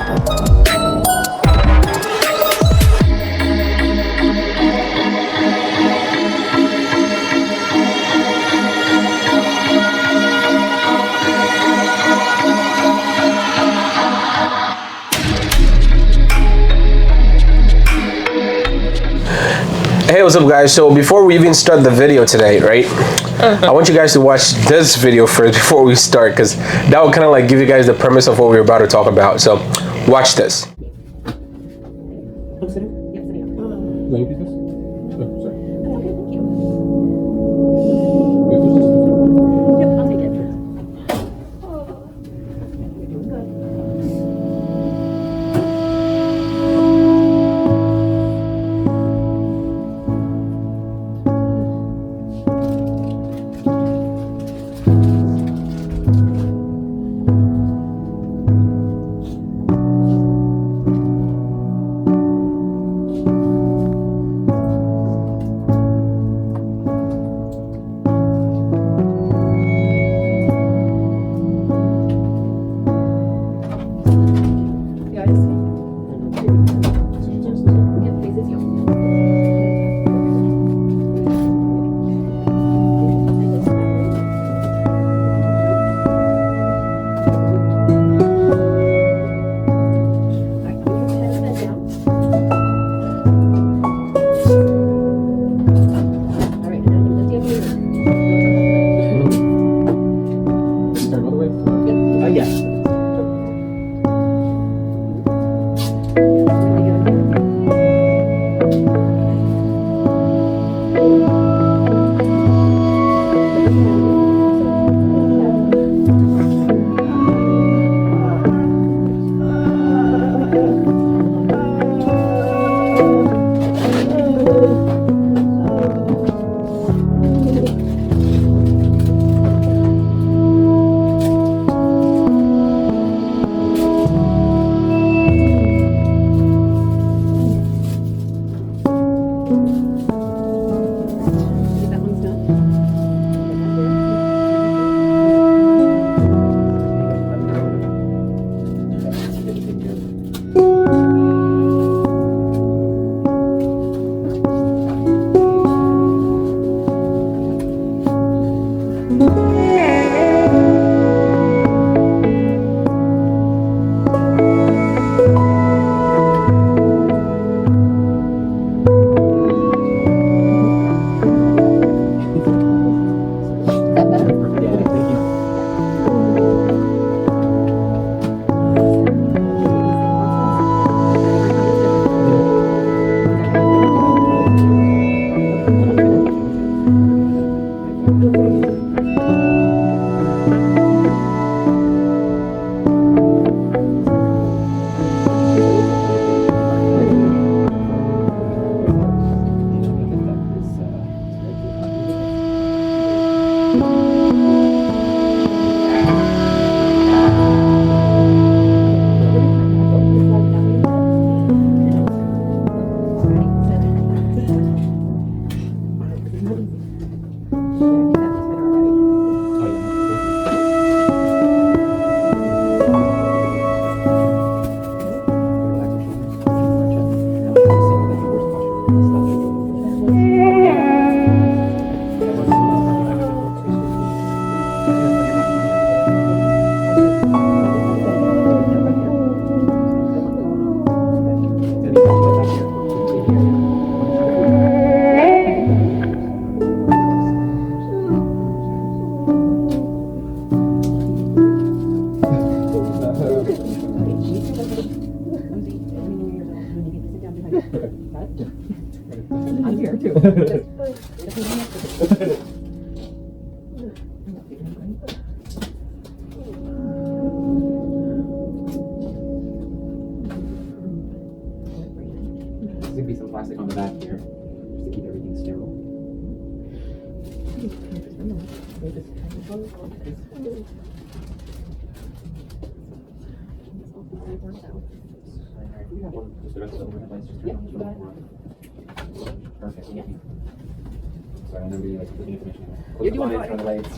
Hey, what's up guys? So before we even start the video today, right? I want you guys to watch this video first before we start, because that will kind of like give you guys the premise of what we're about to talk about. So watch this. I'm here too. There's gonna be some plastic on the back here, just to keep everything sterile. Perfect. Yeah. Sorry, I'm gonna be like looking at the mission. You're doing fine. For the lights.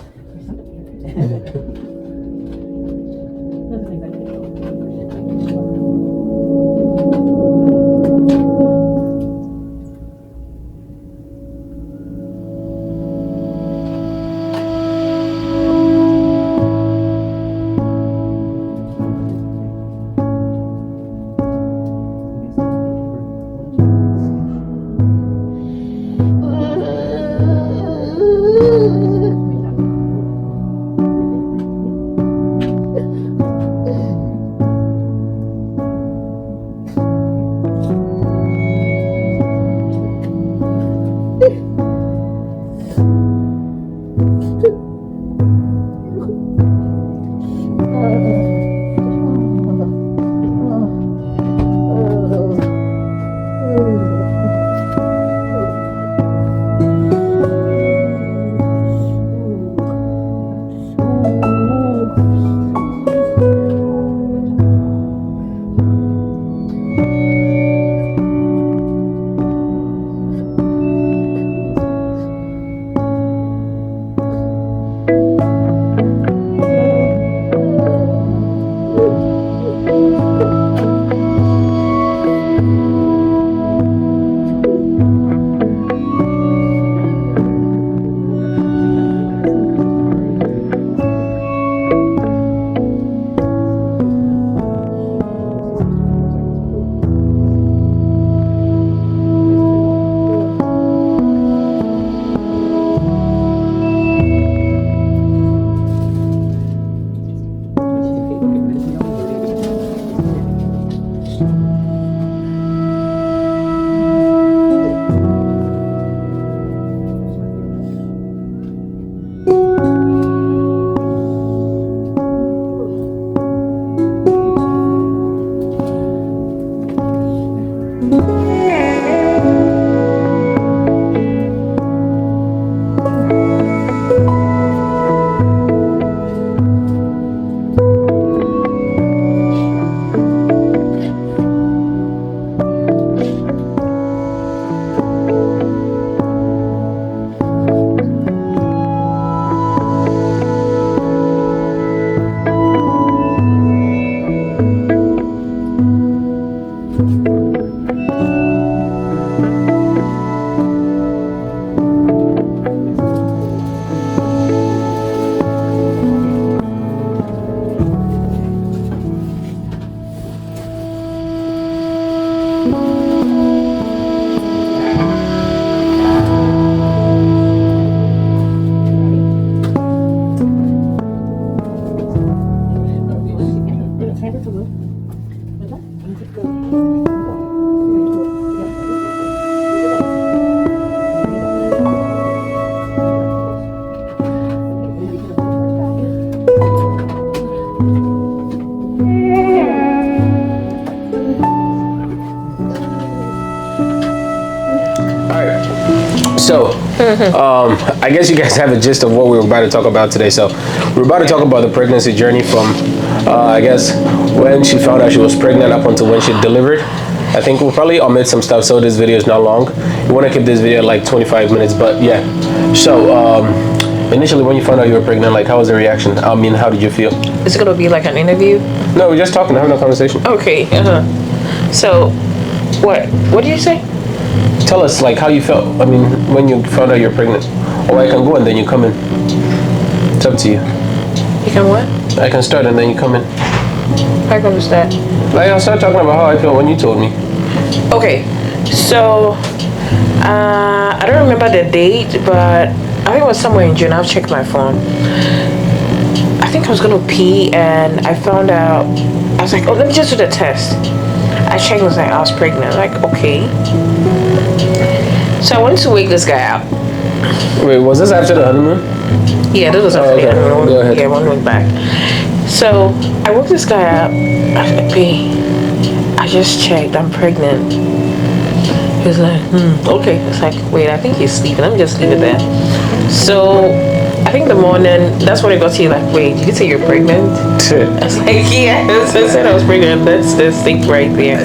I guess you guys have a gist of what we're about to talk about today. So we're about to talk about the pregnancy journey from, I guess, when she found out she was pregnant up until when she delivered. I think we'll probably omit some stuff so this video is not long. We want to keep this video like 25 minutes, but yeah. So initially when you found out you were pregnant, like how was the reaction? I mean, how did you feel? Is it gonna be like an interview? No, we're just talking, having a conversation. Okay. So, what did you say? Tell us like how you felt. I mean, when you found out you're pregnant. Or I can go and then you come in. It's up to you. You can what? I can start and then you come in. How come is that? Like I'll start talking about how I feel when you told me. Okay. So, I don't remember the date, but I think it was somewhere in June. I'll check my phone. I think I was gonna pee and I found out. I was like, oh, let me just do the test. I checked and was like, I was pregnant. Like, okay. So I went to wake this guy up. Wait, was this after the honeymoon? Yeah, this was after the honeymoon. Go ahead. Yeah, 1 week back. So I woke this guy up. I said, babe, I just checked. I'm pregnant. He was like, okay. It's like, wait, I think he's sleeping. Let me just leave it there. So I think the morning, that's when it got to you, like, wait, did you say you're pregnant? I was like, yes. I said I was pregnant. That's the thing right there.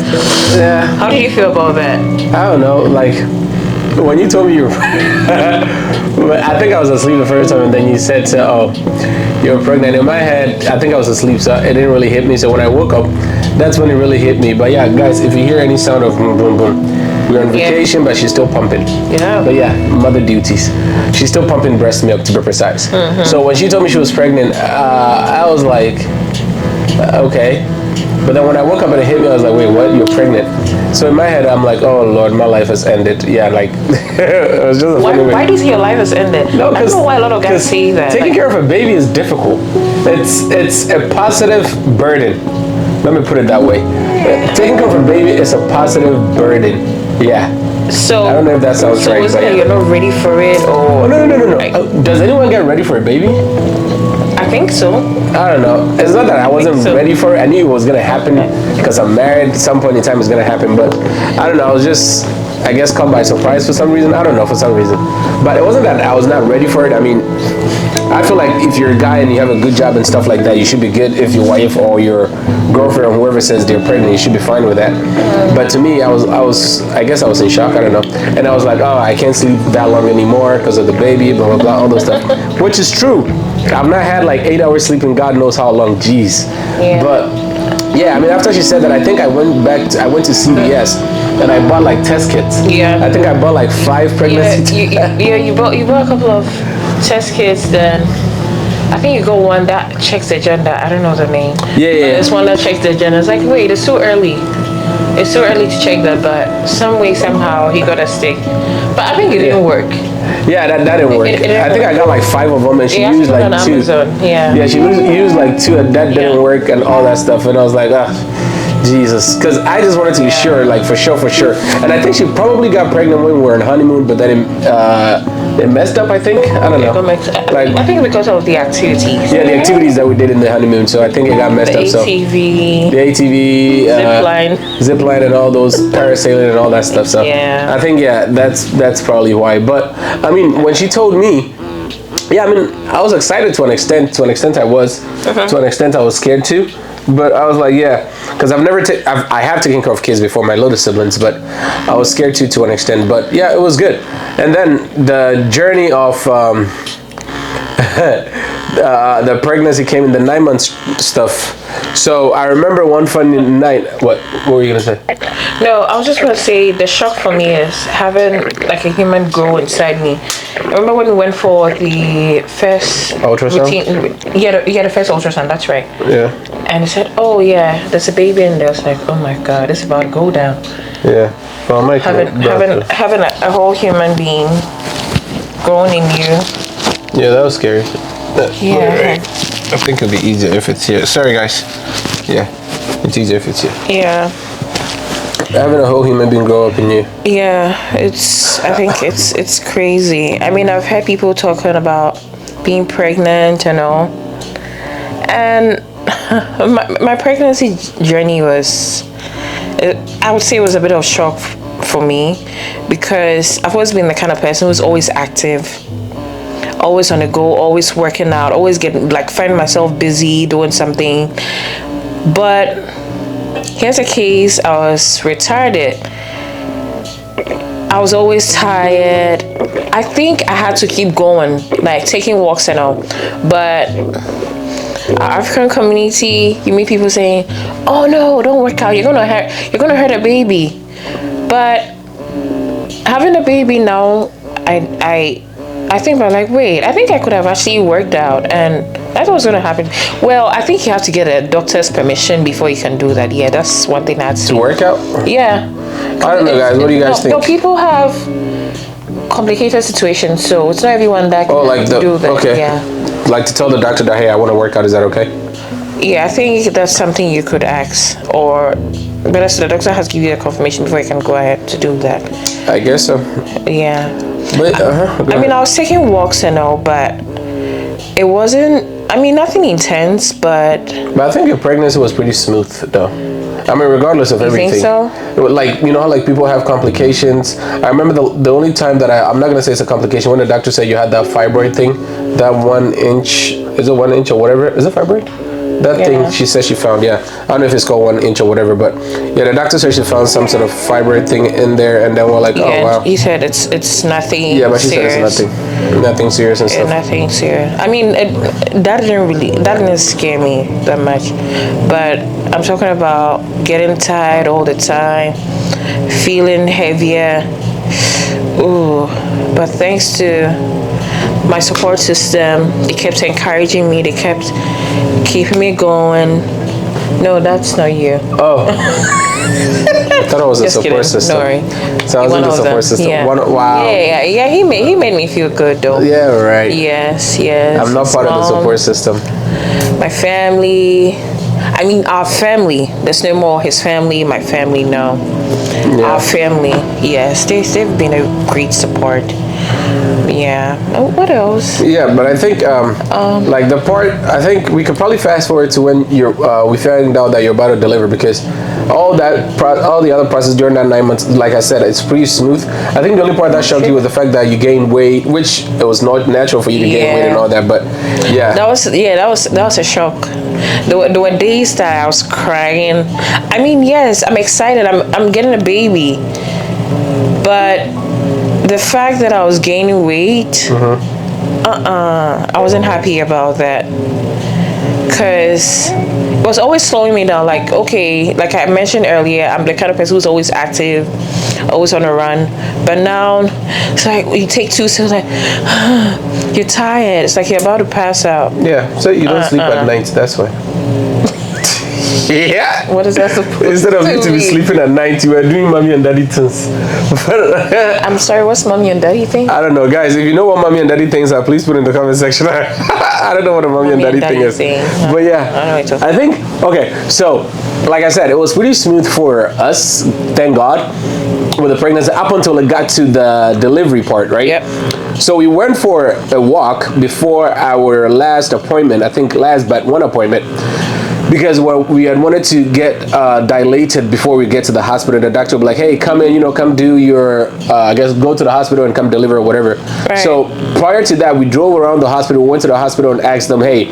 Yeah. How do you feel about that? I don't know, like, when you told me you were I think I was asleep the first time and then you said, you're pregnant. In my head, I think I was asleep, so it didn't really hit me. So when I woke up, that's when it really hit me. But yeah, guys, if you hear any sound of boom, boom, boom, we're on vacation, but she's still pumping. Yeah. But yeah, mother duties. She's still pumping breast milk, to be precise. So when she told me she was pregnant, I was like, okay. But then when I woke up and it hit me, I was like, wait, what? You're pregnant? So in my head, I'm like, oh Lord, my life has ended. Yeah, like, it was just a funny way. Why do you say your life has ended? No, I don't know why a lot of guys say that. Taking care of a baby is difficult. It's a positive burden. Let me put it that way. Taking care of a baby is a positive burden. Yeah. So I don't know if that sounds right. So you're not ready for it, or? Oh, no. Does anyone get ready for a baby? I think so. I don't know. It's not that I wasn't ready for it. I knew it was gonna happen because I'm married. At some point in time, it's gonna happen. But I don't know. I was just, I guess, caught by surprise for some reason. I don't know, for some reason. But it wasn't that I was not ready for it. I mean, I feel like if you're a guy and you have a good job and stuff like that, you should be good. If your wife or your girlfriend or whoever says they're pregnant, you should be fine with that. But to me, I guess I was in shock. I don't know. And I was like, oh, I can't sleep that long anymore because of the baby, blah, blah, blah, all those stuff. Which is true. I've not had like 8 hours sleep in God knows how long. Jeez. Yeah. But yeah, I mean, after she said that, I think I went to CVS and I bought like test kits. Yeah. I think I bought like 5 pregnancy tests. You bought a couple of test kits. Then I think you got one that checks the gender. I don't know the name. Yeah. There's one that checks the gender. It's like, wait, it's too early. It's too early to check that, but some way, somehow, he got a stick. But I think it didn't work. Yeah, that didn't work. I think I got like 5 of them, and she used like 2. Yeah, she used like 2, and that didn't work, and all that stuff. And I was like, Jesus, because I just wanted to be sure, like for sure. And I think she probably got pregnant when we were on honeymoon, but then it messed up. I think I don't know. I think because of the activities. Yeah, the activities that we did in the honeymoon. So I think it got messed up. So the ATV, zip line, and all those parasailing and all that stuff. So I think that's probably why. But I mean, when she told me. Yeah, I mean, I was excited to an extent. To an extent, I was. To an extent, I was scared too. But I was like, yeah, because I have taken care of kids before, my little siblings, but I was scared to an extent. But yeah, it was good. And then the journey of the pregnancy came in the 9 months stuff. So I remember one funny night. What were you gonna say? No, I was just gonna say the shock for me is having like a human grow inside me. I remember when we went for the first ultrasound. Routine, the first ultrasound. That's right. Yeah. And they said, "Oh yeah, there's a baby in there." I was like, "Oh my God, it's about to go down." Yeah. Well, having a whole human being growing in you. Yeah, that was scary. Yeah. I think it'll be easier if it's here. Sorry, guys. Yeah, it's easier if it's here. Yeah. Having a whole human being grow up in you. Yeah, I think it's crazy. I mean, I've heard people talking about being pregnant and all. And my pregnancy journey was, I would say it was a bit of shock for me because I've always been the kind of person who's always active, always on the go, always working out, always getting like finding myself busy doing something. But here's a case: I was retarded. I was always tired. I think I had to keep going, like taking walks and all. But our African community, you meet people saying, "Oh no, don't work out. You're gonna hurt a baby." But having a baby now, I think I'm like, wait, I think I could have actually worked out, and that's what's gonna happen. Well, I think you have to get a doctor's permission before you can do that. Yeah, that's one thing that's To work out? Yeah. I don't know, guys. What do you guys think? No, people have complicated situations, so it's not everyone that can do that. Okay. Yeah. Like to tell the doctor that, hey, I want to work out. Is that okay? Yeah, I think that's something you could ask, or better still, the doctor has to give you a confirmation before you can go ahead to do that. I guess so. Yeah. But I mean, I was taking walks and all, but it wasn't. I mean, nothing intense, but I think your pregnancy was pretty smooth, though. I mean, regardless of everything. Think so? Like, you know how like people have complications. I remember the only time that I'm not gonna say it's a complication, when the doctor said you had that fibroid thing, that 1 inch, is it 1 inch or whatever? Is it fibroid? That thing she said she found, yeah. I don't know if it's called 1 inch or whatever, but yeah, the doctor said she found some sort of fibroid thing in there, and then we're like, oh wow. He said it's nothing. Yeah, but she serious. said it's nothing serious and stuff. Nothing serious. I mean, that didn't scare me that much, but I'm talking about getting tired all the time, feeling heavier. Ooh, but thanks to my support system, they kept encouraging me. They kept keeping me going. No, that's not you. Oh. I thought it was a support system. Sorry. Sounds like a support system. Yeah. Wow. Yeah. He made me feel good though. Yeah, right. Yes. I'm not part of the support system. My family. I mean, our family. There's no more his family, my family, no. Yeah. Our family, yes. They've been a great support. Yeah. What else? Yeah, but I think like the part, I think we could probably fast forward to when we found out that you're about to deliver, because all the other process during that 9 months, like I said, it's pretty smooth. I think the only part that shocked you was the fact that you gained weight, which it was not natural for you to gain weight and all that, but yeah. That was a shock. There were days that I was crying. I mean, yes, I'm excited. I'm getting a baby, but the fact that I was gaining weight, I wasn't happy about that, because it was always slowing me down. Like, okay, like I mentioned earlier, I'm the kind of person who's always active, always on the run. But now it's like you take 2 steps, like you're tired. It's like you're about to pass out. Yeah, so you don't sleep at night. That's why. Yeah. What is that supposed to Instead of you to be sleeping at night, you were doing mommy and daddy things. I'm sorry, what's mommy and daddy thing? I don't know, guys. If you know what mommy and daddy things are, please put in the comment section. I don't know what a mommy and daddy thing is. But yeah, I think, okay, so like I said, it was pretty smooth for us, thank God, with the pregnancy up until it got to the delivery part, right? Yep. So we went for a walk before our last appointment, I think last but one appointment, because we had wanted to get dilated before we get to the hospital. The doctor would be like, hey, come in, come do your, I guess, go to the hospital and come deliver or whatever. Right. So prior to that, we drove around the hospital, went to the hospital and asked them, hey,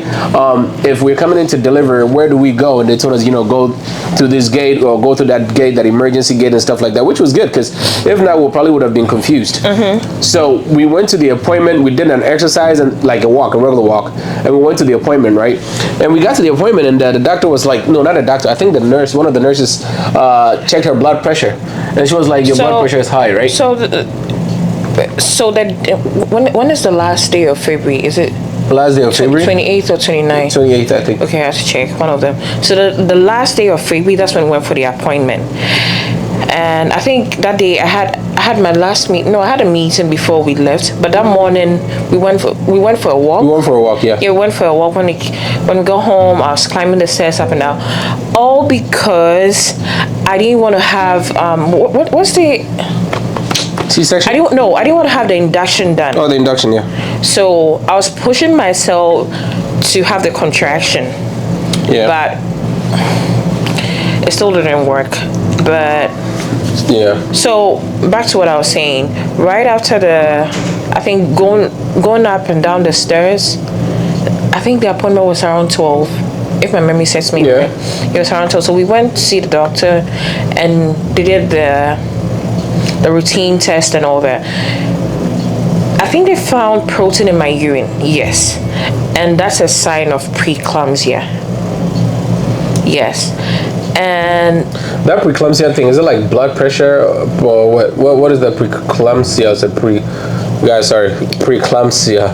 if we're coming in to deliver, where do we go? And they told us, go to this gate or go to that gate, that emergency gate and stuff like that, which was good, because if not, we probably would have been confused. So we went to the appointment, we did an exercise and like a regular walk, and we went to the appointment, right? And we got to the appointment, and the doctor was like, no, not a doctor, I think the nurse, one of the nurses checked her blood pressure, and she was like, your blood pressure is high, right? So when is the last day of February? Is it last day of February? 28th or 29th? 28th, I think. Okay, I have to check one of them. So the last day of February, that's when we went for the appointment. And I think that day I had my last meeting. No, I had a meeting before we left. But that morning we went for a walk. We went for a walk, yeah. Yeah, we went for a walk. When we go home, I was climbing the stairs up and down, all because I didn't want to have what's the C-section? I didn't want to have the induction done. Oh, the induction, yeah. So I was pushing myself to have the contraction. Yeah. But it still didn't work. But Yeah. So back to what I was saying. Right after I think going up and down the stairs, I think the appointment was around 12. If my memory serves me right, it was around 12. So we went to see the doctor, and they did the routine test and all that. I think they found protein in my urine. Yes, and that's a sign of preeclampsia. Yes, and that preeclampsia thing, is it like blood pressure or what is the preeclampsia? Is it guys, sorry, preeclampsia.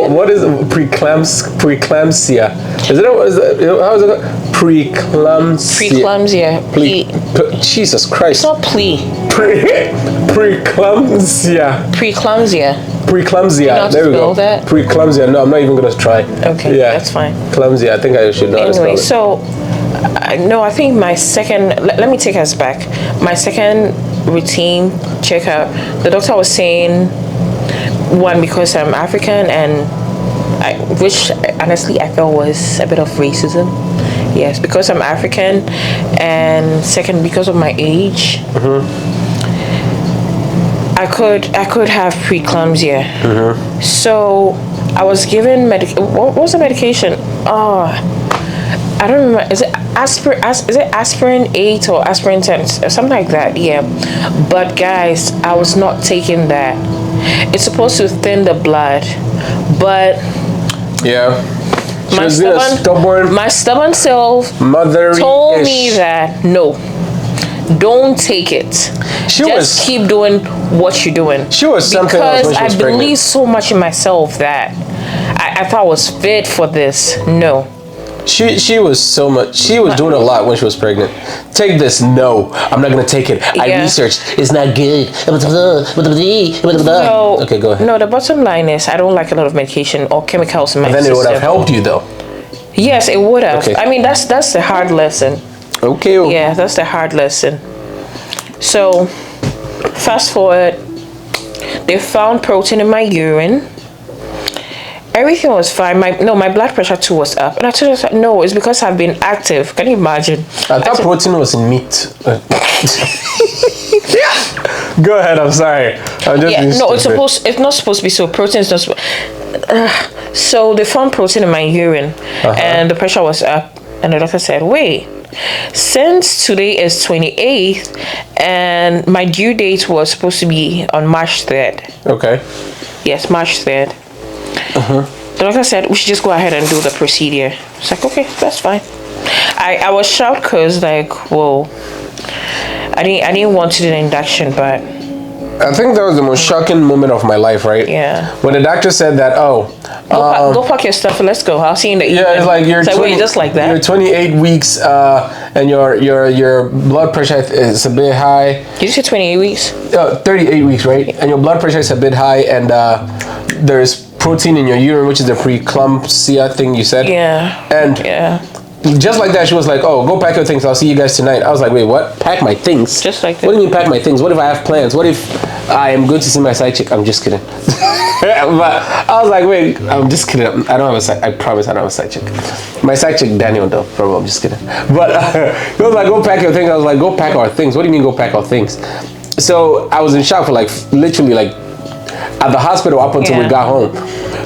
What is preeclampsia? Is it how is it preeclampsia? Jesus Christ. It's not preeclampsia. Preeclampsia. There we go. That? Preeclampsia. No, I'm not even gonna try. Okay, yeah, that's fine. Clumsy. I think I should know how to spell anyway, it. so no, I think my second. Let me take us back. My second routine checkup, the doctor was saying, one, because I'm African, and which honestly I felt was a bit of racism. Yes, because I'm African, and second, because of my age. I could have preeclampsia. So I was given what was the medication? I don't remember. Is it aspirin 8 or aspirin 10 or something like that? Yeah. But guys, I was not taking that. It's supposed to thin the blood, but yeah. My stubborn self told me that no, don't take it. Just keep doing what you're doing. She was something else when she was pregnant. Because I believe so much in myself that I thought I was fit for this. No. She was doing a lot when she was pregnant. Take this. No, I'm not gonna take it. I researched. It's not good. No, okay, go ahead. No, the bottom line is I don't like a lot of medication or chemicals in my system. Then it would have helped you though. Yes, it would have. Okay. I mean, that's the hard lesson. Okay. Yeah, that's the hard lesson. So, fast forward, they found protein in my urine. Everything was fine. My blood pressure too was up, and I told her no, it's because I've been active. Can you imagine? I thought protein was in meat. Go ahead. I'm sorry. I'm just it's not supposed to be so. Protein is not. So they found protein in my urine, and the pressure was up, and the doctor said, "Wait, since today is 28th, and my due date was supposed to be on March 3rd." Okay. Yes, March 3rd. The doctor said we should just go ahead and do the procedure. It's like, okay, that's fine. I was shocked because whoa, I didn't want to do the induction, but I think that was the most shocking moment of my life, right? Yeah. When the doctor said that, go pack your stuff and let's go. I'll see you in the evening. Yeah, it's like wait, just like that. You're 28 weeks, and your blood pressure is a bit high. Did you say 28 weeks? 38 weeks, right? And your blood pressure is a bit high, and there's protein in your urine, which is the preeclampsia thing you said. Yeah. And just like that, she was like, "Oh, go pack your things. I'll see you guys tonight." I was like, "Wait, what? Pack my things?" Just like that. What do you mean pack my things? What if I have plans? What if I am going to see my side chick? I'm just kidding. But I was like, "Wait, I'm just kidding. I don't have a side. I promise I don't have a side chick. My side chick, Daniel, though. Probably. I'm just kidding." But he was like, "Go pack your things." I was like, "Go pack our things." What do you mean, go pack our things? So I was in shock for literally at the hospital up until we got home.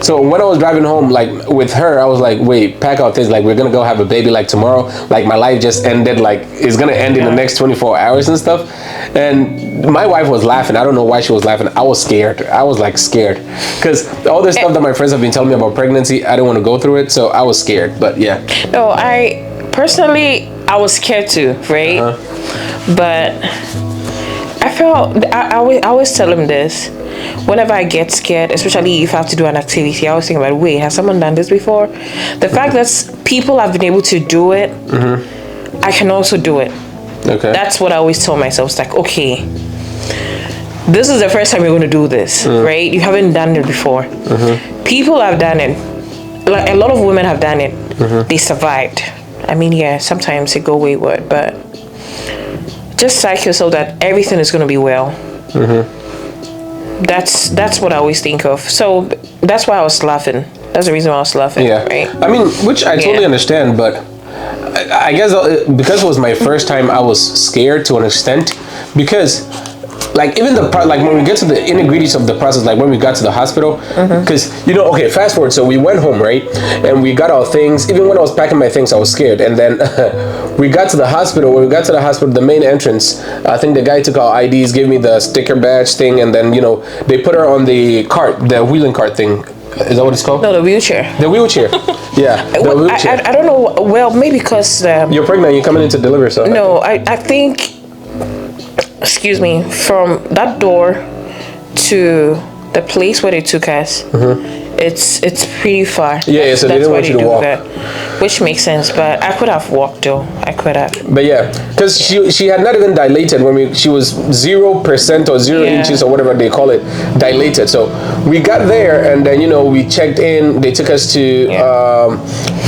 So when I was driving home, with her, I was like, "Wait, pack out things. We're gonna go have a baby tomorrow. My life just ended. It's gonna end in the next 24 hours and stuff." And my wife was laughing. I don't know why she was laughing. I was scared. I was scared because all the stuff that my friends have been telling me about pregnancy, I don't want to go through it. So I was scared. But yeah. No, I personally was scared too, right? But I felt I always tell him this. Whenever I get scared, especially if I have to do an activity, I always think about, wait, has someone done this before? The fact that people have been able to do it, I can also do it. Okay. That's what I always tell myself. It's like, okay, this is the first time you're going to do this, right? You haven't done it before. People have done it. A lot of women have done it. They survived. I mean, yeah, sometimes it go wayward, but just psych yourself that everything is going to be well. That's what I always think of. So that's why I was laughing. That's the reason why I was laughing. Yeah. Right? I mean, which I totally understand, but I guess because it was my first time, I was scared to an extent. because like even the part, like when we get to the ingredients of the process, like when we got to the hospital, because okay, fast forward, so we went home, right, and we got our things. Even when I was packing my things, I was scared, and then we got to the hospital. When we got to the hospital, the main entrance, I think the guy took our IDs, gave me the sticker badge thing, and then they put her on the cart, the wheeling cart thing. Is that what it's called? No, the wheelchair. The wheelchair. Yeah, the wheelchair. I don't know. Well, maybe because you're pregnant, you're coming in to deliver, so no, I think. Excuse me, from that door to the place where they took us, it's pretty far. Yeah, so they didn't want you to walk. that, which makes sense, but I could have walked though. I could have. But yeah, because she had not even dilated when she was 0% or 0 inches or whatever they call it, dilated. So we got there, and then we checked in. They took us to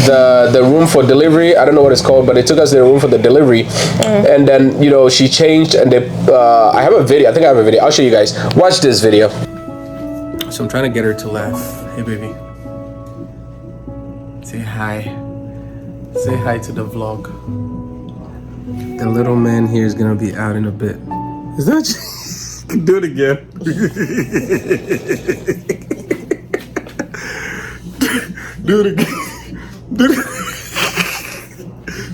the room for delivery. I don't know what it's called, but they took us to the room for the delivery, and then she changed, and they I have a video. I think I have a video. I'll show you guys. Watch this video. So I'm trying to get her to laugh. Hey baby, say hi. Say hi to the vlog. The little man here is gonna be out in a bit. Is that do it again? Do it again. Do it.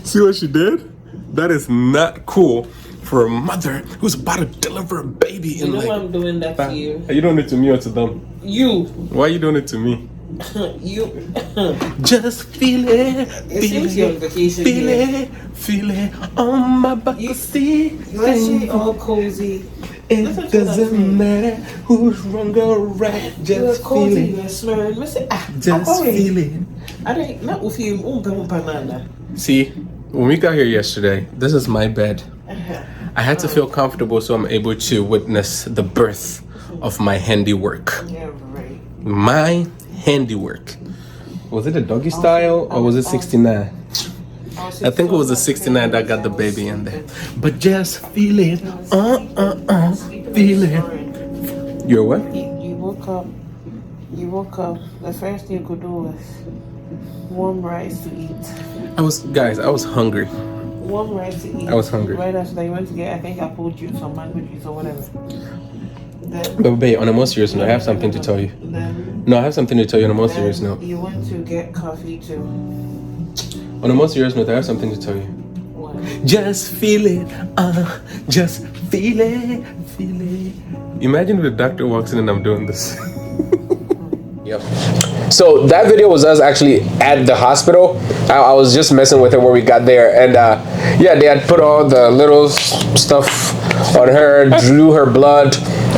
See what she did? That is not cool for a mother who's about to deliver a baby. You know why I'm doing that to you? Are you doing it to me or to them? You. Why are you doing it to me? You. Just feel it. It seems you're on vacation. Feel it on my bucket seat. You're actually all cozy. It doesn't matter who's wrong or right. Just feel it. You're slurring. Just feel it. I don't know if you banana. See, when we got here yesterday, this is my bed. I had to feel comfortable so I'm able to witness the birth of my handiwork. Yeah, right. My handiwork. Was it a doggy style or was it 69? I think it was a 69 that got the baby in there. But just feel it. Feel it. You're what? You woke up. You woke up. The first thing you could do was warm rice to eat. I was hungry. Warm rice to eat. I was hungry. Right after that, you went to get, I think, apple juice or mango juice or whatever. But babe, on a more serious note, I have something to tell you. No, I have something to tell you on a more serious note. You went to get coffee too. On a more serious note, I have something to tell you. What? Just feel it, just feel it, feel it. Imagine if the doctor walks in and I'm doing this. Yep. So that video was us actually at the hospital. I was just messing with her when we got there, and they had put all the little stuff on her, drew her blood,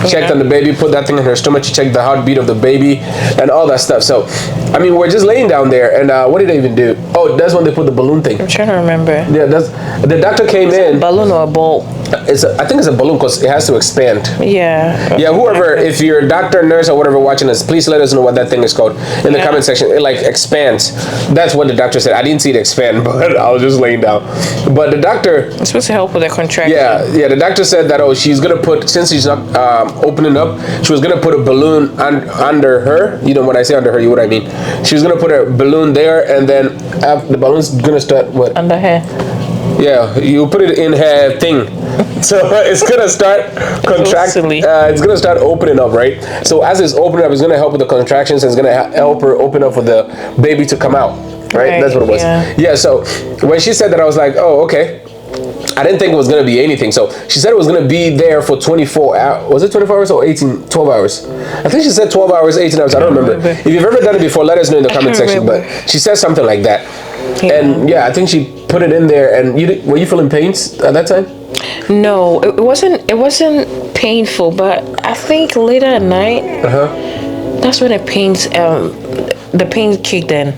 checked on the baby, put that thing in her stomach, checked the heartbeat of the baby, and all that stuff. So, I mean, we're just laying down there, and what did they even do? Oh, that's when they put the balloon thing. I'm trying to remember. Yeah, the doctor came in. A balloon or a ball? I think it's a balloon because it has to expand. Yeah. Yeah, whoever, if you're a doctor, nurse, or whatever watching this, please let us know what that thing is called in the comment section. It like expands. That's what the doctor said. I didn't see it expand, but I was just laying down. But the doctor... It's supposed to help with the contraction. Yeah, the doctor said that, she's going to put, since she's not opening up, she was going to put a balloon under her. You know, when I say under her, you know what I mean. She was going to put a balloon there, and then the balloon's going to start, what? Under her. Yeah, you put it in her thing. So it's gonna start contracting. It's gonna start opening up, right? So as it's opening up, it's gonna help with the contractions, and it's gonna help her open up for the baby to come out, right? That's what it was. Yeah. So when she said that, I was like, oh, okay. I didn't think it was gonna be anything. So she said it was gonna be there for 24 hours. Was it 24 hours or 12 hours? I think she said 12 hours, 18 hours. I don't remember. If you've ever done it before, let us know in the comment section. But she said something like that. Yeah. And I think she put it in there. And were you feeling pains at that time? No, it wasn't painful, but I think later at night, that's when the pains kicked in.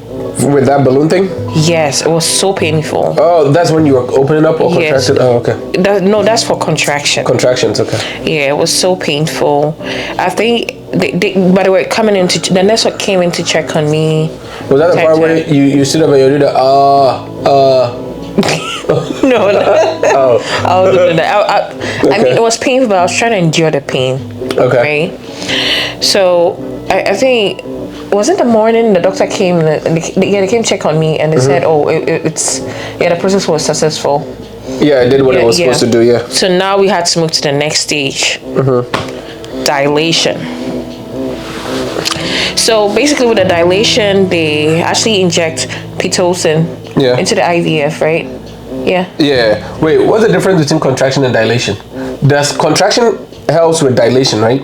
With that balloon thing? Yes, it was so painful. Oh, that's when you were opening up or contracting? Oh, okay. That's for contraction. Contractions, okay. Yeah, it was so painful. I think they by the way, the nurse came in to check on me. Was that the part where you stood up and you did the No. Oh. I was doing that. I mean, it was painful, but I was trying to endure the pain. Okay. Right? So I think, was it the morning the doctor came? They came check on me, and they said, "Oh, the process was successful." Yeah, it did what it was supposed to do. Yeah. So now we had to move to the next stage. Dilation. So basically with the dilation, they actually inject Pitocin into the IVF, right? Yeah. Yeah. Wait, what's the difference between contraction and dilation? Does contraction helps with dilation, right?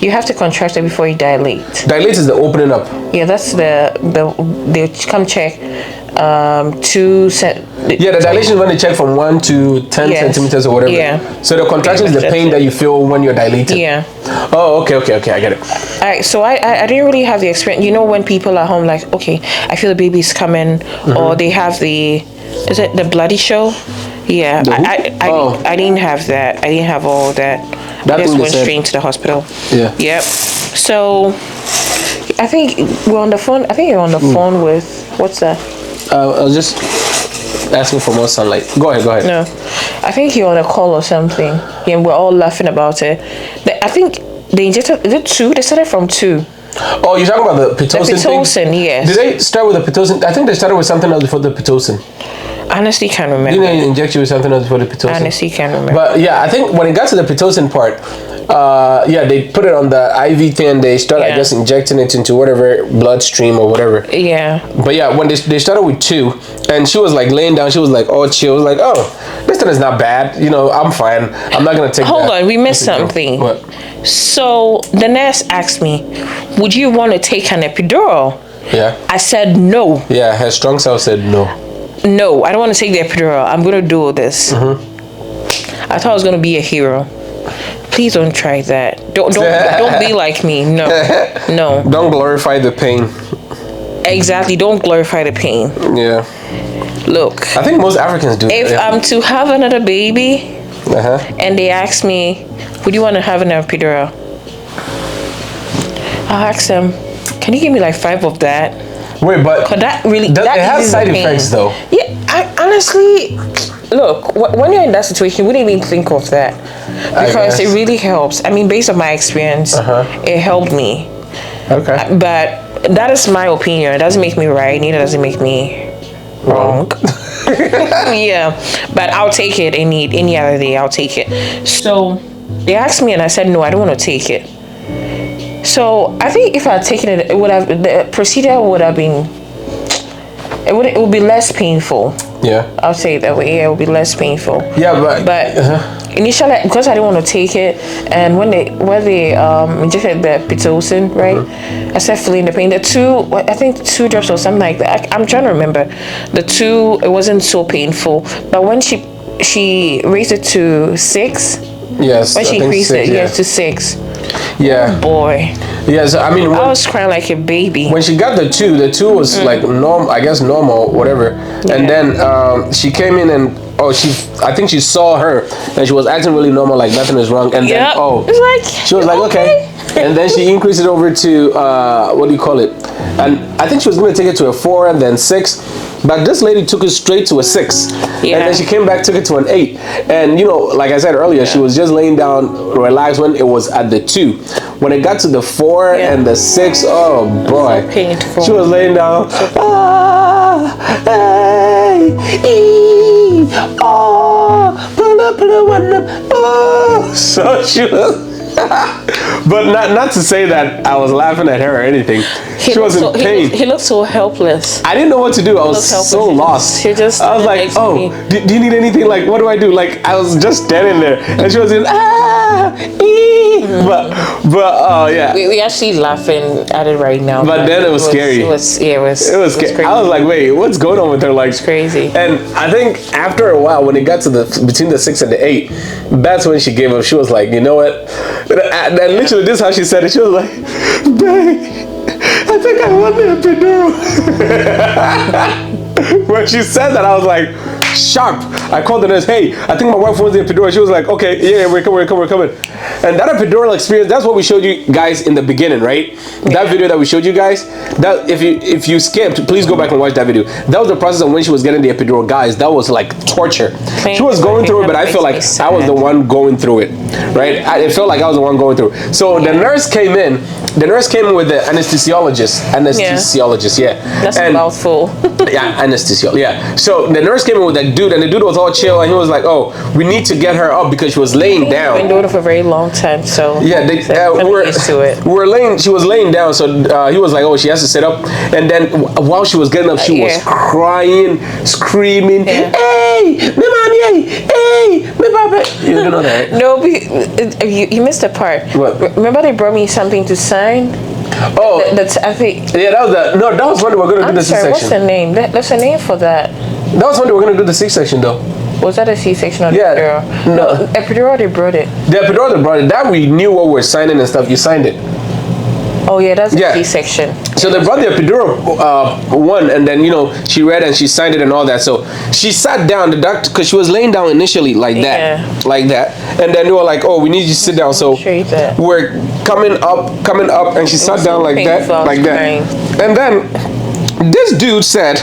You have to contract it before you dilate. Dilate is the opening up. Yeah, that's they come check 2 cent. Yeah, the dilation is when they check from 1 to 10 centimeters or whatever. Yeah. So the contraction is the pain that you feel when you're dilated. Yeah. Oh, okay, I get it. All right, so I didn't really have the experience. You know, when people at home like, okay, I feel the baby's coming, or they have is it the bloody show? Yeah, I didn't have that. I didn't have all that. I just went straight to the hospital. Yeah. Yep. So I think we're on the phone. I think you're on the phone with what's that? I was just asking for more sunlight. Go ahead. No, I think you're on a call or something. Yeah, we're all laughing about it. I think they injected. Is it 2? They started from 2. Oh, you're talking about the Pitocin thing? Pitocin, yes. Did they start with the Pitocin? I think they started with something else before the Pitocin. Honestly, can't remember. Didn't they inject you with something else before the Pitocin? Honestly, can't remember. But yeah, I think when it got to the Pitocin part, they put it on the IV thing. They started, I guess, injecting it into whatever bloodstream or whatever. Yeah. But yeah, when they started with 2, and she was like laying down, she was like, oh, chill. I was like, oh, this thing is not bad. You know, I'm fine. I'm not gonna take. Hold on, we missed something. What? So the nurse asked me, "Would you want to take an epidural?" Yeah. I said no. Yeah, her strong self said no. No, I don't want to take the epidural. I'm gonna do all this. I thought I was gonna be a hero. Please don't try that. Don't be like me. No. Don't glorify the pain. Exactly. Don't glorify the pain. Yeah. Look. I think most Africans do. If I'm to have another baby, and they ask me, "Would you want to have an epidural?" I'll ask them, "Can you give me like 5 of that?" Wait, but that really it has side effects though. Yeah, I honestly, look, when you're in that situation, you wouldn't even think of that because it really helps. I mean, based on my experience, it helped me. Okay. But that is my opinion. It doesn't make me right. Neither does it make me wrong. Yeah, but I'll take it any other day. I'll take it. So they asked me, and I said no. I don't want to take it. So I think if I had taken it, the procedure would have been. It would be less painful. Yeah. I'll say it that way. Yeah, it would be less painful. Yeah, but initially, because I didn't want to take it, and when they injected the Pitocin, right, I started feeling the pain. The 2 drops or something like that. I'm trying to remember. The 2, it wasn't so painful, but when she raised it to 6. Yes. When she increased it, to 6. Yeah. Oh boy. Yes, I mean, I was crying like a baby. When she got the 2 was like normal, whatever. Yeah. And then she came in and I think she saw her and she was acting really normal, like nothing is wrong. And then she was like, okay. And then she increased it over to what do you call it? And I think she was going to take it to a 4 and then 6. But this lady took it straight to a 6. Yeah. And then she came back, took it to an 8. And you know, like I said earlier, she was just laying down, relaxed when it was at the 2. When it got to the 4 and the 6, oh boy. So painful. She was laying down. So she was. But not to say that I was laughing at her or anything. She was in pain. He looked so helpless. I didn't know what to do. I was so lost. I was like, oh, do you need anything? Like, what do I do? Like, I was just standing there, and she was in but yeah. We actually laughing at it right now. But then it was scary. It was scary. I was like, wait, what's going on with her? Like, it's crazy. And I think after a while, when it got to between the 6 and the 8, that's when she gave up. She was like, you know what? And literally, this is how she said it. She was like, babe, I think I want the epidural. When she said that, I was like, sharp. I called the nurse, hey, I think my wife wants the epidural. She was like, okay, yeah, we're coming. And that epidural experience, that's what we showed you guys in the beginning, right? That video that we showed you guys, that if you skipped, please go back and watch that video. That was the process of when she was getting the epidural. Guys, that was like torture. She was going through it, but I feel like I was the one going through it, right? It felt like I was the one going through it. So the nurse came in with the anesthesiologist, yeah. That's a mouthful. Yeah, anesthesia. Yeah. So the nurse came in with that dude, and the dude was all chill, and he was like, "Oh, we need to get her up because she was laying down." I've been doing it for a very long time, so Yeah, we're used to it. She was laying down, so he was like, "Oh, she has to sit up." And then while she was getting up, she was crying, screaming, "Hey, me mommy, hey, me papa!" You don't know that? No, you missed a part. What? Remember they brought me something to sign? Oh, That's I think. yeah, that was that was when they were gonna do I'm the sorry. C-section. What's the name? There's a name for that. That was when they were gonna do the C-section, though. Was that a C-section or the Yeah, epidural? no. Epidural, they brought it. The epidural they brought it. That we knew what we were signing and stuff. You signed it. Oh yeah, that's a C-section. So they brought the epidural one, and then she read and she signed it and all that. So she sat down, the doctor, because she was laying down initially like that, and then they were like, "Oh, we need you to sit down." So we're coming up, and she sat down like that, and then this dude said,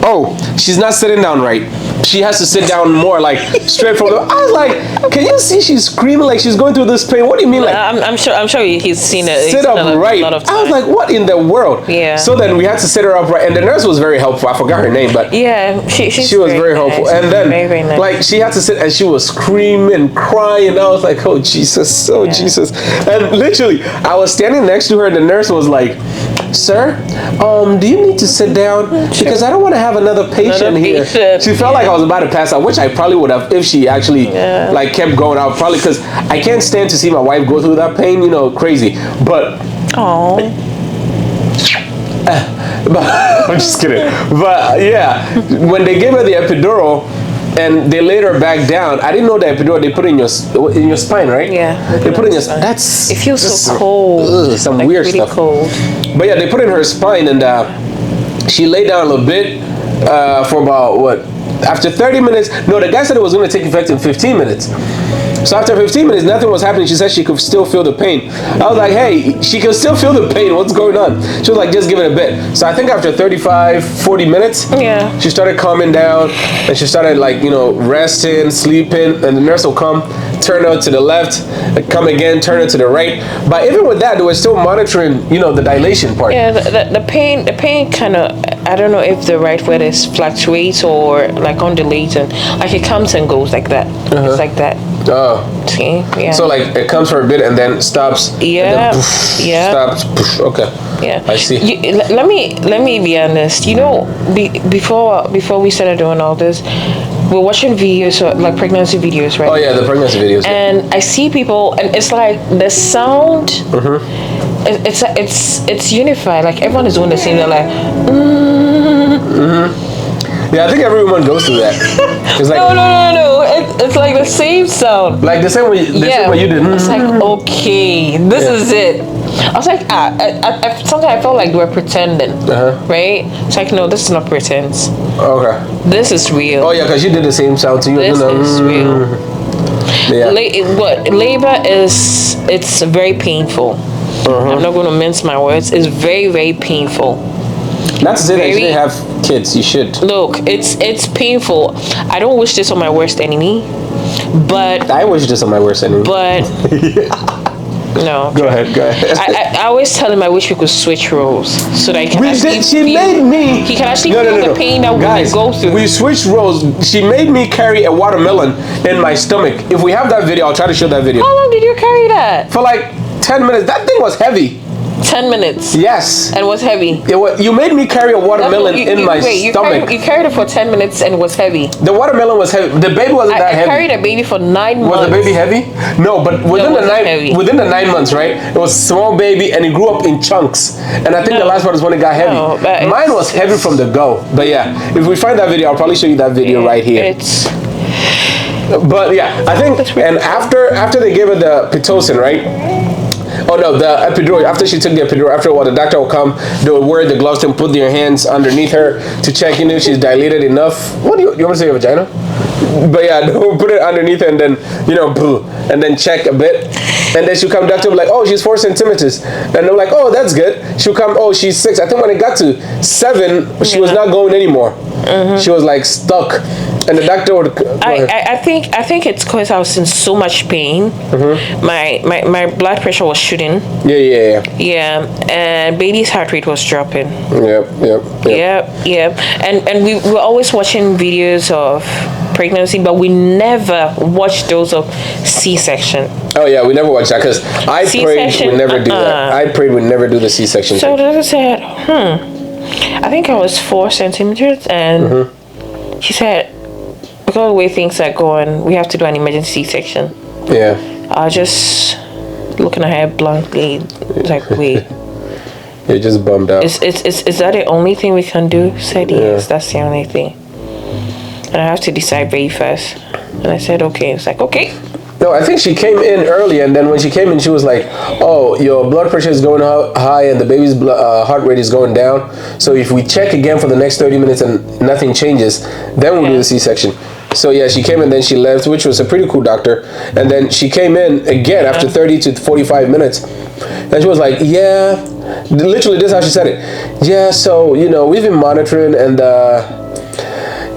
"Oh, she's not sitting down right. She has to sit down more, like straight from the." I was like, "Can you see she's screaming like she's going through this pain? What do you mean, like?" I'm sure he's seen it. Sit up right. I was like, "What in the world?" Yeah. So then we had to sit her up right, and the nurse was very helpful. I forgot her name, but yeah, she was very helpful. Nice. And then very nice. like she had to sit, and she was screaming, crying. I was like, "Oh Jesus, oh Jesus!" And literally, I was standing next to her, and the nurse was like, "Sir, do you need to sit down? Because I don't want to have another patient here." She felt like I was about to pass out, which I probably would have if she actually like kept going out. Probably because I can't stand to see my wife go through that pain. Crazy. But I'm just kidding. But yeah, when they gave her the epidural and they laid her back down, I didn't know the epidural they put in your spine, right? Yeah. They put in your spine. It feels so cold. Some like weird really stuff. Cold. But yeah, they put in her spine, and she lay down a little bit for about what? After 30 minutes, no, the guy said it was going to take effect in 15 minutes. So after 15 minutes, nothing was happening. She said she could still feel the pain. I was like, "Hey, she can still feel the pain. What's going on?" She was like, "Just give it a bit." So I think after 35, 40 minutes, she started calming down, and she started like, resting, sleeping, and the nurse will come, turn her to the left, come again, turn her to the right. But even with that, they were still monitoring, the dilation part. Yeah, the pain kind of, I don't know if the right word is fluctuates or like undulating. Like it comes and goes like that. It's like that. Oh. See? Yeah. So like it comes for a bit and then stops. Yeah. And then poof, stops. Poof. Okay. Yeah. I see. Let me be honest. Before we started doing all this, we're watching videos like pregnancy videos, right? Oh yeah, the pregnancy videos. And I see people, and it's like the sound. It's unified. Like everyone is doing the same. They're like. Yeah, I think every woman goes through that. It's like no. It's like the same sound. Like the same way you did. It's like okay, this is it. I was like, I sometimes I felt like they were pretending, right? It's like no, this is not pretense. Okay. This is real. Oh yeah, because you did the same sound to you. This is real. Yeah. Labor is, it's very painful. I'm not going to mince my words. It's very, very painful. Not to say that you shouldn't have kids. You should. Look, it's painful. I don't wish this on my worst enemy, but I wish this on my worst enemy. But no. Go ahead. I always tell him I wish we could switch roles so that he can He can actually feel the pain that women go through. We switched roles. She made me carry a watermelon in my stomach. If we have that video, I'll try to show that video. How long did you carry that? For like 10 minutes. That thing was heavy. 10 minutes. Yes. And was heavy. You made me carry a watermelon in my stomach. You carried it for 10 minutes and it was heavy. The watermelon was heavy. The baby wasn't that heavy. I carried a baby for 9 months. Was the baby heavy? No, but within the 9 months, right? It was a small baby and it grew up in chunks. And I think the last one is when it got heavy. Mine was heavy from the go. But yeah, if we find that video, I'll probably show you that video right here. But yeah, I think, and after they gave her the Pitocin, right? Oh no, the epidural. After she took the epidural, after a while, the doctor will come. They will wear the gloves and put their hands underneath her to check in if she's dilated enough. What do you want to say, your vagina? But yeah, they'll put it underneath her and then and then check a bit. And then she'll come. Doctor will be like, "Oh, she's 4 centimeters," and they're like, "Oh, that's good." She'll come. "Oh, she's 6." I think when it got to 7, she was not going anymore. She was like stuck, and the doctor would. I think it's because I was in so much pain. My blood pressure was shooting. Yeah, and baby's heart rate was dropping. Yep. And we were always watching videos of pregnancy, but we never watched those of C-section. Oh yeah, we never watched that because I prayed we never do that. I prayed we never do the C-section. So the doctor said, I think I was 4 centimeters, and she said, because of the way things are going, we have to do an emergency C-section. Yeah. I was just looking at her blankly, like, wait. You're just bummed out. Is that the only thing we can do? She said, yes, that's the only thing. And I have to decide very fast. And I said, okay. It's like, okay. No, I think she came in early, and then when she came in, she was like, oh, your blood pressure is going high and the baby's heart rate is going down. So if we check again for the next 30 minutes and nothing changes, then we'll do the C-section. So yeah, she came and then she left, which was a pretty cool doctor. And then she came in again after 30 to 45 minutes. And she was like, yeah, literally this is how she said it. Yeah, so, we've been monitoring, and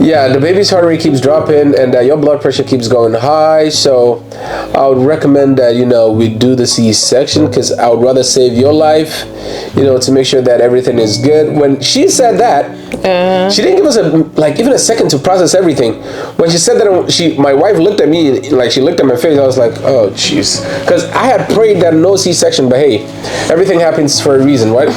yeah, the baby's heart rate keeps dropping, and your blood pressure keeps going high. So I would recommend that, we do the C-section, because I would rather save your life, to make sure that everything is good. When she said that, she didn't give us even a second to process everything. When she said that, my wife looked at me, like she looked at my face. I was like, oh, jeez. Because I had prayed that no C-section, but hey, everything happens for a reason, right?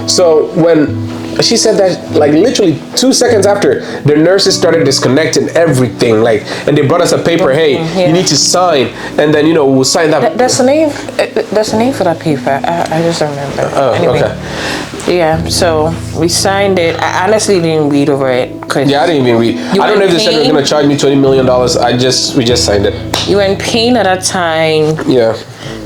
So when she said that, like literally 2 seconds after, the nurses started disconnecting everything, and they brought us a paper. Hey, you need to sign, and then we'll sign that. That's a name. That's a name for that paper. I just don't remember. Oh, anyway. Okay. Yeah. So we signed it. I honestly didn't read over it. Yeah, I didn't even read. I don't know if they said they're gonna charge me $20 million. We just signed it. You were in pain at that time. Yeah.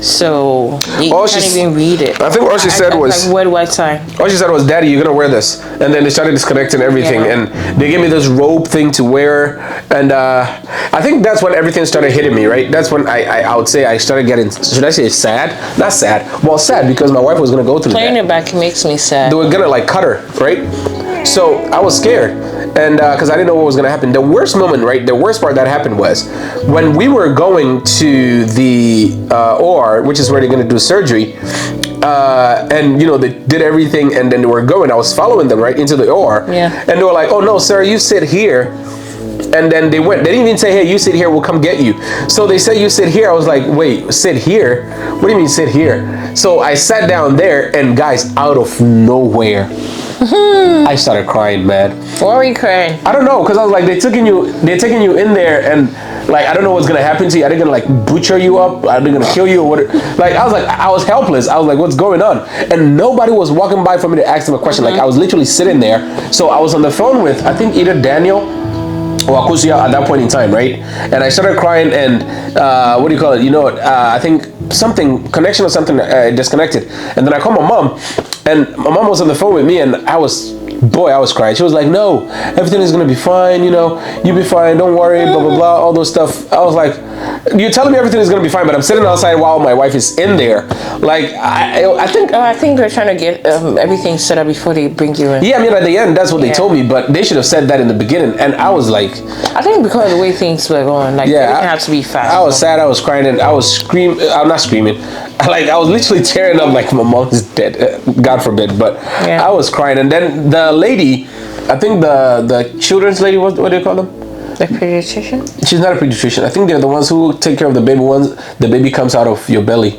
So you can't even read it. I think all she said was, like, where do I sign? All she said was, Daddy, you're gonna wear this. And then they started disconnecting everything, and they gave me this robe thing to wear, and I think that's when everything started hitting me, right? That's when I would say I started getting, should I say sad? Not sad. Well, sad, because my wife was gonna go through Playing that. it back makes me sad. They were gonna cut her, right? So I was scared, and because I didn't know what was gonna happen. The worst moment, right? The worst part that happened was when we were going to the OR, which is where they're gonna do surgery, and they did everything, and then they were going. I was following them right into the OR, and they were like, "Oh no, sir, you sit here." And then they went. They didn't even say, "Hey, you sit here. We'll come get you." So they said, "You sit here." I was like, "Wait, sit here? What do you mean sit here?" So I sat down there, and guys, out of nowhere, I started crying, man. Why were you crying? I don't know, because I was like, they're taking you in there, and like, I don't know what's gonna happen to you. Are they gonna like butcher you up? Are they gonna kill you or what? Like, I was helpless. I was like, what's going on? And nobody was walking by for me to ask them a question. Like, I was literally sitting there. So I was on the phone with, I think, either Daniel or Akusia at that point in time, right? And I started crying, and what do you call it? I think connection or something disconnected. And then I called my mom, and my mom was on the phone with me, and I was crying. She was like, no, everything is gonna be fine, you'll be fine, don't worry, blah blah blah, all those stuff. I was like, you're telling me everything is gonna be fine, but I'm sitting outside while my wife is in there. Like, I think they're trying to get everything set up before they bring you in. Yeah, I mean, at the end, that's what they told me, but they should have said that in the beginning. And I was like, I think because of the way things were going, like, everything had to be fast. I was sad, I was crying, and I was screaming. I'm not screaming. Like, I was literally tearing up, like my mom is dead, God forbid. But I was crying, and then the lady, I think the children's lady, what do you call them? The pediatrician? She's not a pediatrician. I think they're the ones who take care of the baby once the baby comes out of your belly.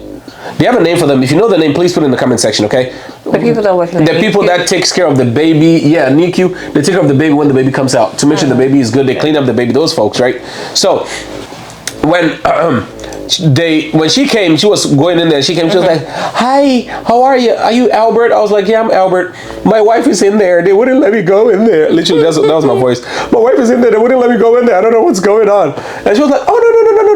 They have a name for them. If you know the name, please put it in the comment section, okay? The people that work in the people NICU? that takes care of the baby, NICU, they take care of the baby when the baby comes out to make sure the baby is good. They clean up the baby, those folks, right? So when she came, she was going in there. She came. She was like, "Hi, how are you? Are you Albert?" I was like, "Yeah, I'm Albert. My wife is in there. They wouldn't let me go in there." Literally, that was my voice. My wife is in there. They wouldn't let me go in there. I don't know what's going on. And she was like, "Oh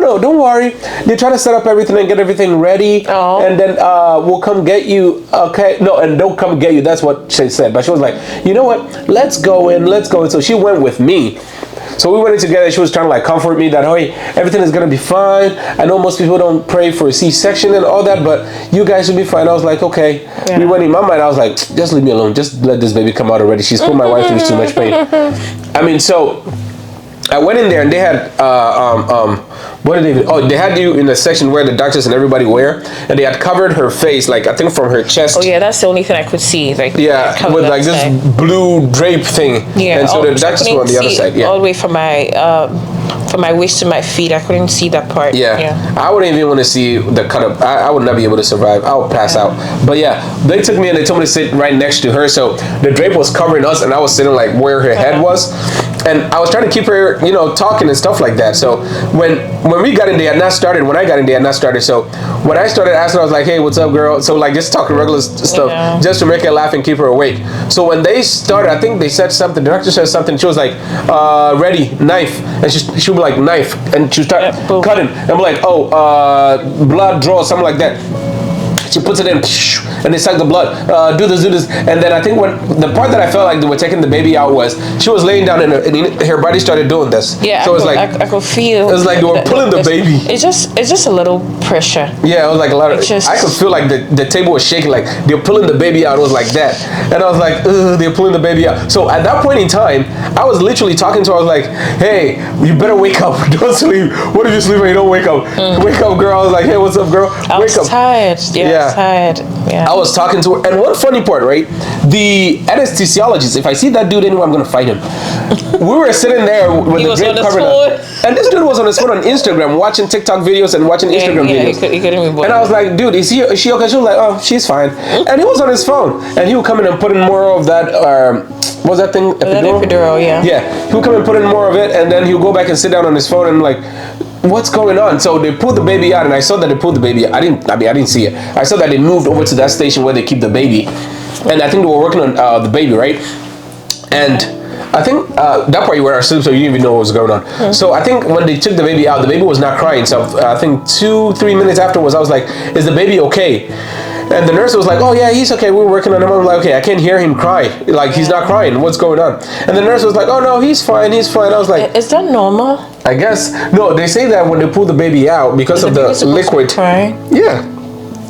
no, don't worry. They're trying to set up everything and get everything ready, and then we'll come get you." Okay, no, and don't come get you. That's what she said. But she was like, "You know what? Let's go in. Let's go in." So she went with me. So we went in together. She was trying to like comfort me that, hey, everything is gonna be fine. I know most people don't pray for a C-section and all that, but you guys will be fine. I was like, okay. We went in my mind. I was like, just leave me alone. Just let this baby come out already. She's put my wife through too much pain. I mean, so I went in there and they had what did they even? Oh, they had you in a section where the doctors and everybody were, and they had covered her face, like I think from her chest. Oh yeah, that's the only thing I could see. Like with like this blue drape thing. Yeah, and so the doctors were on the other side. Yeah, all the way from my waist to my feet. I couldn't see that part. Yeah. I wouldn't even want to see the cut up. I would not be able to survive. I would pass out. But yeah, they took me and they told me to sit right next to her. So the drape was covering us, and I was sitting like where her head was. And I was trying to keep her, talking and stuff like that. So when we got in, they had not started. When I got in, they had not started. So when I started asking, I was like, hey, what's up, girl? So like just talking regular stuff, just to make her laugh and keep her awake. So when they started, I think they said something. The doctor said something. She was like, ready, knife. And she would be like, knife. And she would start cutting. And I'm like, oh, blood draw, something like that. She puts it in, and they suck the blood. Do this. And then I think when the part that I felt like they were taking the baby out was she was laying down and her body started doing this. Yeah, so I could feel. It was like they were pulling the baby. It's just a little pressure. Yeah, it was like a lot of. I could feel like the table was shaking, like they're pulling the baby out. It was like that, and I was like, they're pulling the baby out. So at that point in time, I was literally talking to her. I was like, hey, you better wake up. Don't sleep. What if you sleep and you don't wake up? Wake up, girl. I was like, hey, what's up, girl? I was tired. Yeah. Tired. Yeah. I was talking to her, and one funny part, right? The anesthesiologist, if I see that dude anywhere, I'm gonna fight him. We were sitting there with the drape covered up, and this dude was on his phone on Instagram, watching TikTok videos and watching Instagram videos. He couldn't be bothered. And I was like, dude, is she okay? She was like, oh, she's fine. And he was on his phone, and he would come in and put in more of that. What was that thing? Epidural, yeah. Yeah, he would come and put in more of it, and then he would go back and sit down on his phone and like, what's going on? So they pulled the baby out, and I saw that they pulled the baby out. I didn't see it. I saw that they moved over to that station where they keep the baby, and I think they were working on the baby, right? And I think that part you were asleep, so you didn't even know what was going on. So I think when they took the baby out, the baby was not crying. So I think 2-3 minutes afterwards, I was like, is the baby okay? And the nurse was like, oh yeah, he's okay, we were working on him. I'm like, okay, I can't hear him cry. Like, he's not crying, what's going on? And the nurse was like, oh no, he's fine. I was like, is that normal? I guess. No, they say that when they pull the baby out, because of the liquid. Yeah.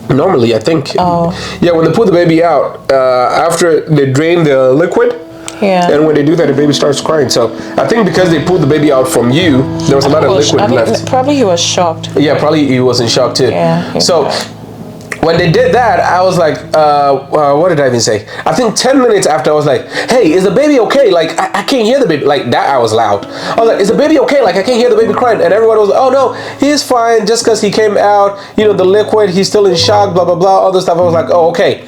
Normally, I think. Oh. Yeah, when they pull the baby out, after they drain the liquid, and when they do that, the baby starts crying. So I think because they pulled the baby out from you, there was a lot of liquid left. Probably he was shocked. Yeah, probably he was in shock too. Yeah. So when they did that, I was like, what did I even say? I think 10 minutes after, I was like, hey, is the baby okay? Like, I can't hear the baby. Like, that I was loud. I was like, is the baby okay? Like, I can't hear the baby crying. And everyone was like, oh, no, he's fine. Just because he came out, the liquid, he's still in shock, blah, blah, blah, all this stuff. I was like, oh, okay.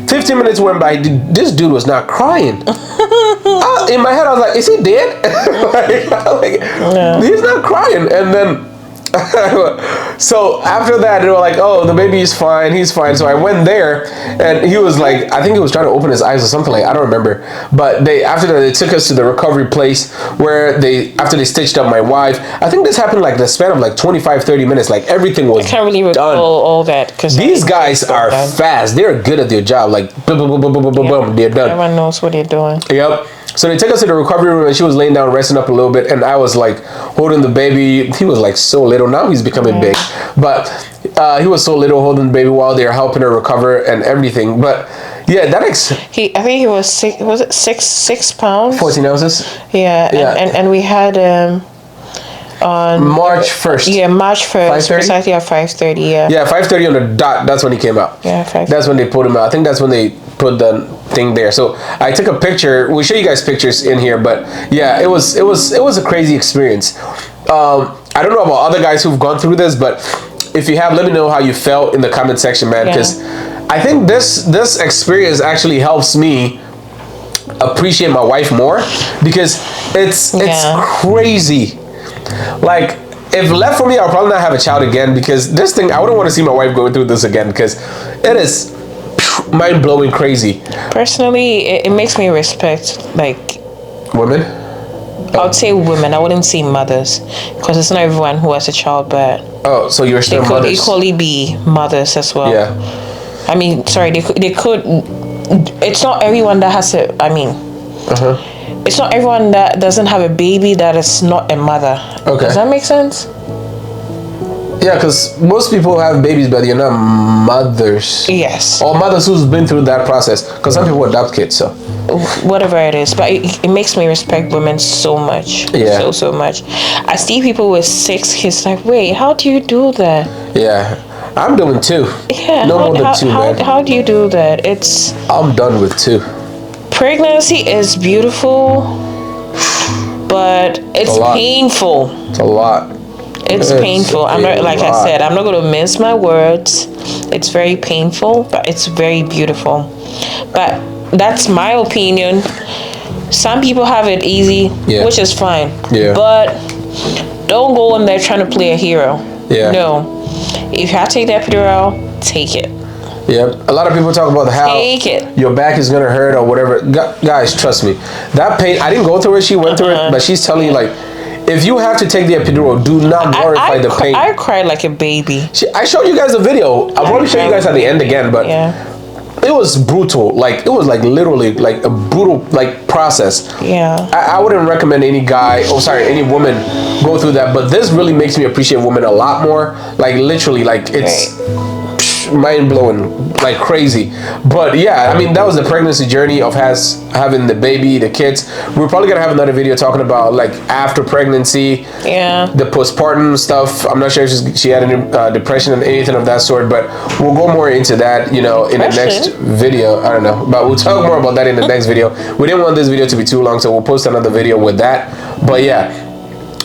15 minutes went by. This dude was not crying. In my head, I was like, is he dead? He's not crying. And then so after that, they were like, oh, the baby is fine, he's fine. So I went there, and he was like, I think he was trying to open his eyes or something, like, I don't remember. But after that, they took us to the recovery place where after they stitched up my wife. I think this happened like the span of like 25-30 minutes. Like, everything was done. I can't really recall all that, because these guys are fast. They're good at their job. Like, boom, boom, boom, boom, boom, boom, boom, they're done. Everyone knows what they're doing. Yep. So they took us to the recovery room, and she was laying down, resting up a little bit, and I was like holding the baby. He was like so little. Now he's becoming big, but he was so little, holding the baby while they were helping her recover and everything. But yeah, I think he was 6 pounds, 14 ounces. Yeah. And we had on March 1st. Yeah, March 1st. Precisely at 5:30. Yeah. Yeah, 5:30 on the dot. That's when he came out. Yeah, 5:30. That's when they pulled him out. I think that's when they put the thing there. So I took a picture. We'll show you guys pictures in here, but yeah, it was a crazy experience. I don't know about other guys who've gone through this, but if you have, let me know how you felt in the comment section, man. Because I think this experience actually helps me appreciate my wife more, because it's crazy. Like, if left for me, I'll probably not have a child again, because this thing, I wouldn't want to see my wife going through this again, because it is mind-blowing crazy. Personally, it makes me respect, like, women. I would say women. I wouldn't say mothers, because it's not everyone who has a child, but so you're still mothers. They could equally be mothers as well. Yeah. I mean, sorry, they could. It's not everyone that has a. I mean, it's not everyone that doesn't have a baby that is not a mother. Okay. Does that make sense? Yeah, because most people have babies, but you're not mothers. Yes. Or mothers who's been through that process. Because some people adopt kids, so. Whatever it is, but it makes me respect women so much. Yeah. So much. I see people with 6 kids like, wait, how do you do that? Yeah. I'm doing 2. Yeah. No more than 2, man. How do you do that? I'm done with 2. Pregnancy is beautiful, but it's painful. It's a lot. It's painful. I'm not, like I said, I'm not going to mince my words. It's very painful, but it's very beautiful. But that's my opinion. Some people have it easy, which is fine. Yeah. But don't go in there trying to play a hero. Yeah. No. If you have to take the epidural, take it. Yep. A lot of people talk about how your back is gonna hurt or whatever. Guys, trust me, that pain. I didn't go through it. She went through it, but she's telling you like, if you have to take the epidural, do not glorify the pain. I cried like a baby. I showed you guys a video. I'll probably show you guys at the end again, but it was brutal. Like it was like literally like a brutal like process. Yeah. I wouldn't recommend any any woman go through that, but this really makes me appreciate women a lot more. Like literally, like it's mind-blowing, like crazy. But yeah, I mean, that was the pregnancy journey of having the baby, the kids. We're probably gonna have another video talking about like after pregnancy, the postpartum stuff. I'm not sure if she had any depression and anything of that sort, but we'll go more into that, you know, in the next video. I don't know, but we'll talk more about that in the next video. We didn't want this video to be too long, so we'll post another video with that. But yeah,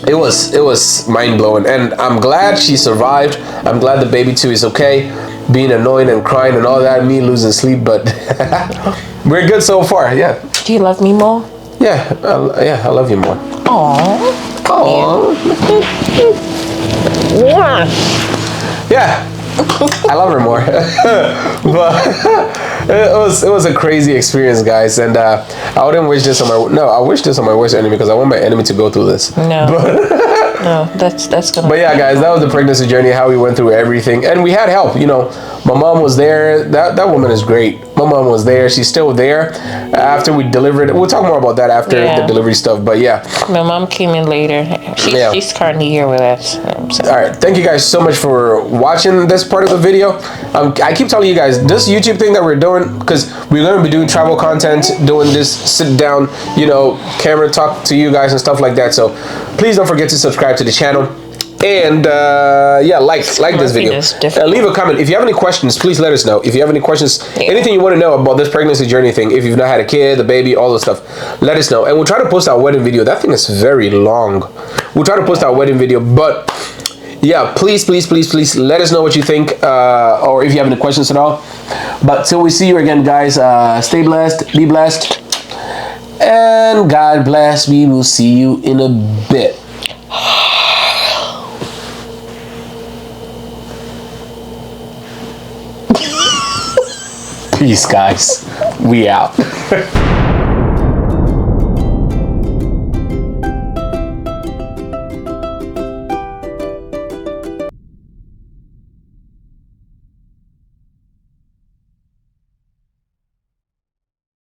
it was mind-blowing, and I'm glad she survived. I'm glad the baby too is okay, being annoying and crying and all that, me losing sleep, but we're good so far. Yeah. Do you love me more? Yeah, I love you more. Aww. Yeah. I love her more. But it was a crazy experience, guys, and I wouldn't wish this on my I wish this on my worst enemy because I want my enemy to go through this. No. No, that's gonna. But yeah, guys, that was the pregnancy journey, how we went through everything, and we had help. You know, my mom was there. That woman is great. My mom was there. She's still there after we delivered. We'll talk more about that after the delivery stuff. But yeah, my mom came in later. She's currently here with us. All right, thank you guys so much for watching this part of the video. I keep telling you guys this YouTube thing that we're doing, because we're going to be doing travel content, doing this sit down, you know, camera talk to you guys and stuff like that. So please don't forget to subscribe to the channel, and yeah, like this video, leave a comment. If you have any questions, please let us know. If you have any questions, anything you want to know about this pregnancy journey thing, if you've not had a kid, the baby, all this stuff, let us know, and we'll try to post our wedding video. That thing is very long. We'll try to post our wedding video, but yeah, please let us know what you think, or if you have any questions at all. But till we see you again, guys, stay blessed, be blessed, and God bless. We will see you in a bit. Peace, guys. We out.